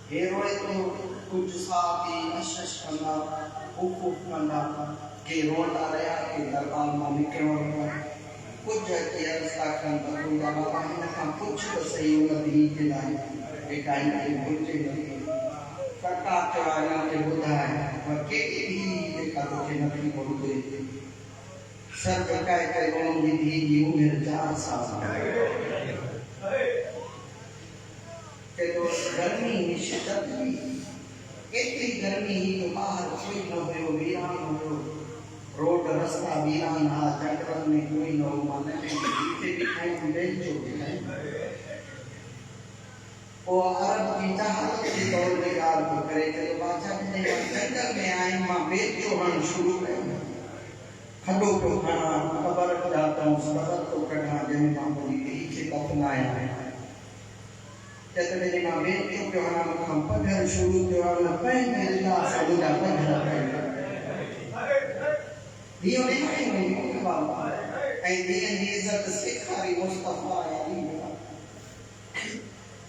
Hero itu kucu sapi asyas kanda ukuf kanda ke ronda raya ke darbal mamikron कुछ किया साखन बंदा बाबा ने कहा कुछ तो सही नहीं के नहीं एक आई के बोलते नहीं काका चवाना के बुधाए और के भी देखा तो के नहीं बोलते सर का के बोलों विधि जीव मेरे 4 साल के तो गर्मी निश्चित थी इतनी गर्मी ही तो बाहर कोई न हो वीरान हो रोड रास्ता वीरान हा जंगल में कोई न हो माने पीछे दिखाई बेच चुके हैं वो अरब की चाहत के दौर में यार को करे चलो बादशाह ने जंगल में आए मां बेच चोहन शुरू कर खडो को खाना खबर जाता हूं सबर को करना जब मां बोली पीछे अपनाया जब मेरे मां बेच चो खाना हम पढ़न शुरू जो ना पहले ला समुदा पढ़न Dia ni ni bawa. Ai dia ni izzat sikhari Mustafa Ali.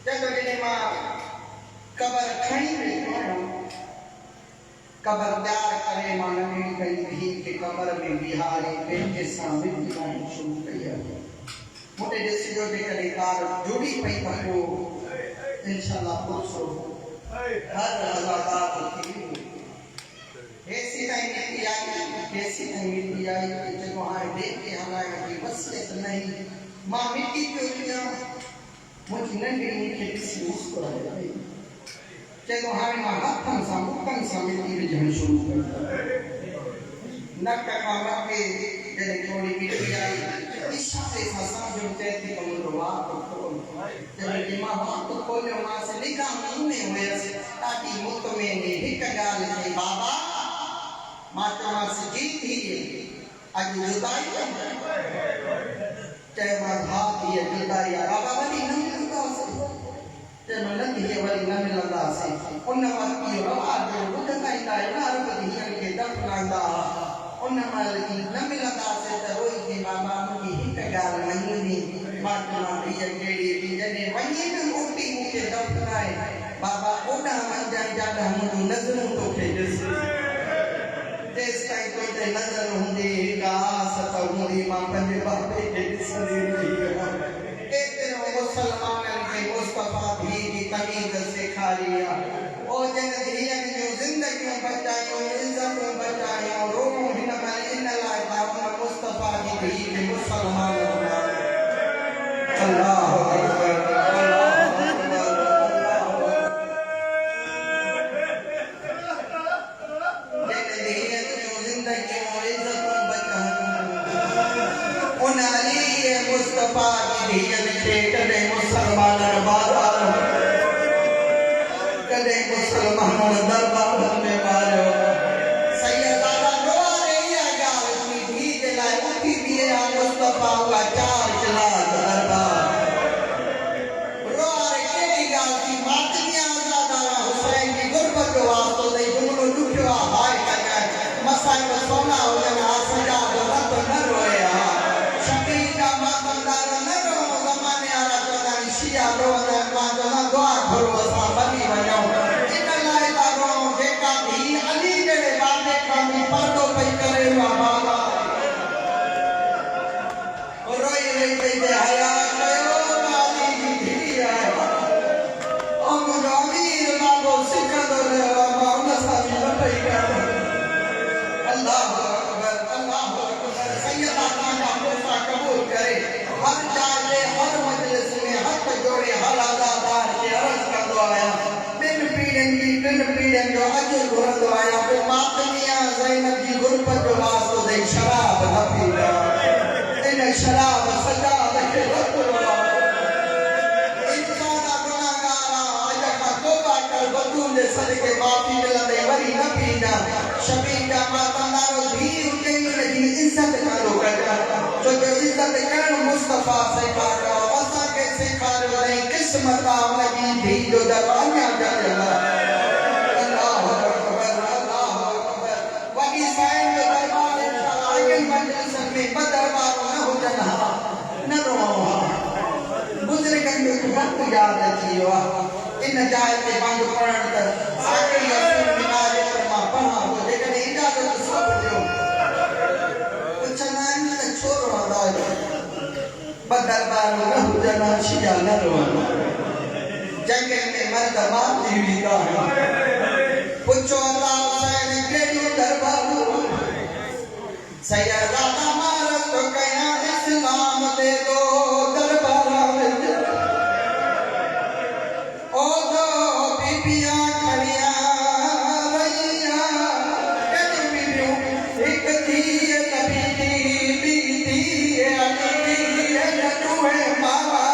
Jangan dia mah kabar khai में खबरदार करे मानवी कई भी के कमर में बिहारी पेट के सामने दिखाई शुरू किया मोटे जैसे जो बेकार जोड़ी पई पको इंशाल्लाह पुरसो हर हलाकात की ऐसी नहीं मिलती आई कि जब वहाँ देख के हमारे की वसीयत नहीं माँ मिट्टी पे उठिया मुझे नंगे नीचे किसी मुस्कुराए जब वहाँ माँ हत्थन सा मिट्टी में जहन शुरू कर नक्का कामरा पे जब थोड़ी मिट्टी आई इच्छा से सासा जो चैती कमर वाक तो खोल जब दिमाग वाक तो खोलने वहाँ से निकाह मुन्ने हुए ताकि मुत में नहीं कगाल नहीं बाबा माता से जीत ही आज जुदाई चाहे माँ भाग ये जुदाई बाबा वाली न मिलता से चाहे मन ये वाली न मिलता से उन माँ की रवाज जो बुद्ध का इलाज ना अरबी के दफनांदा उन माँ की न मिलता से तरोई की मामा की ही कगाल महीनी माता ये केड़ी की जने वही में मोटी मुके दफनाए बाबा ओना मन जाए जाता हम नजरों तो खेल देश का कोई ते नजर होंदी का सतौरी मां पंजे बापे के दिसदी रही एक दिन मुसलमान के मुस्तफा भी की तमीज सिखारिया ओ जन दिया जो जिंदगी में बचायो इज्जत में बचायो रोम हिन में इन ला का मुस्तफा की भी के मुसलमान अल्लाह अकबर मुस्तफा की धीयन के कदे मुसलमान बाजार कदे मुसलमान दरबार में मारो सैयदा दुआ रे या गाल की धी जला उठी दिया मुस्तफा का चार चला दरबार रोए केड़ी गाल की बात दिया आजादा हुसैन की गुरबत वास्तो दे जुमलो लुटवा हाय कना मसाई को सोना हो जना सजा दो रत न रोया जो अजर गुरद आया पे मातमिया ज़ैनब की गुरबत जो वास्तो दे शराब न पीना इन शराब सजा रखे रखवा इंसान गुनाहगारा आजा का तौबा कर बतूल सदके माफी मिलते वरी न पीना शबी का माता नारो भी उनके की इज्जत करो जो इज्जत कर मुस्तफा से करो असा के से कर नहीं किस्मत नबी भी जो दरवाजा जला याद रखियो इन जाए ते बंद पढ़ण त साकड़ी असूल मिनारे पर मां पढ़ा हो लेकिन इजाजत सब दियो पुछना न छोरो अदा बदर बार न हुजना शिया न रोना जंगे में मर्द मां जीवी का है पुछो अल्लाह हुसैन केड़ी दरबार सैयदा मार तो कया इस्लाम दे दो दरबार में ओ दो बीबियां खड़िया रहिया कदी बीबियों एक थी नबी दी बीती अली दी नटू है मावा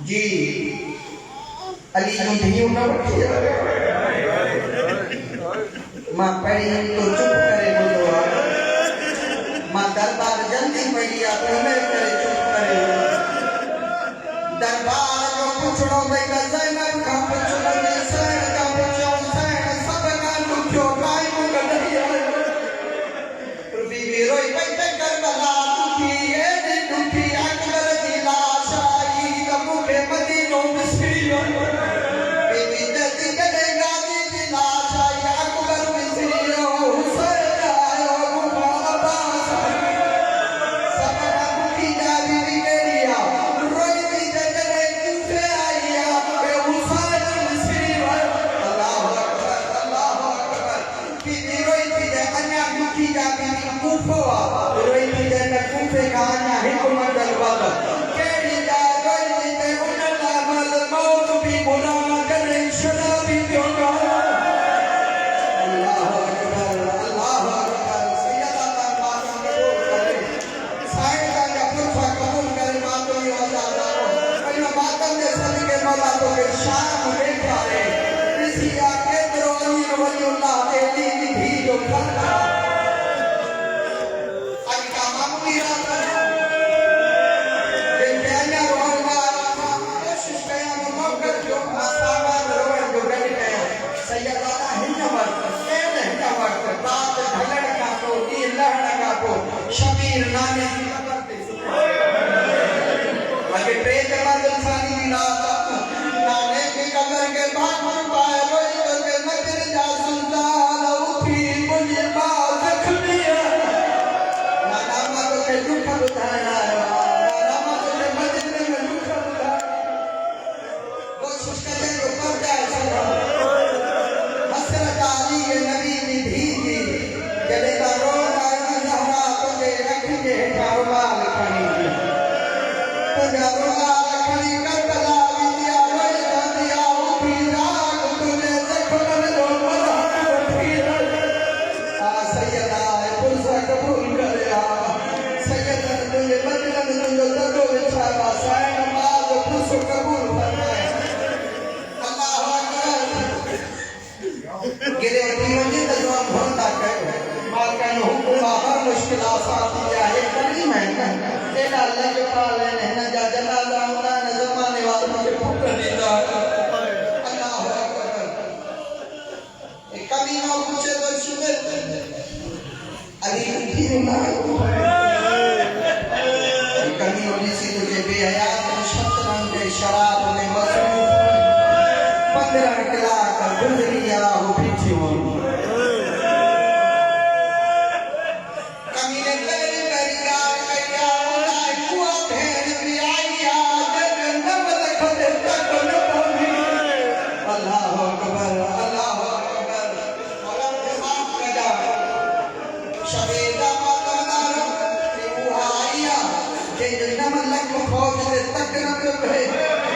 जी अली धियो न वठी मां पढ़ी तो चुप करे बोलो मां दरबार जल्दी पढ़ी आ उन्हें करे चुप करे दरबार जो पुछड़ो भई ज़ैनब का पुछड़ो सैन का पुछो सैन सब का पुछो टाइम कढिया बीबी रोई पई ते करबला दुखी ए दुखी अकबर दी लाश आई त मुखे मदीनो मिसरियो बीबी जल्दी करे गादी दी लाश आई अकबर मिसरियो हुसैन आयो मुखा अब्बास सब का मुखी जा बीबी केरिया रोई दी जगरे किसे आईया के हुसैन जो नमन लग फौज से तक न पियो कहे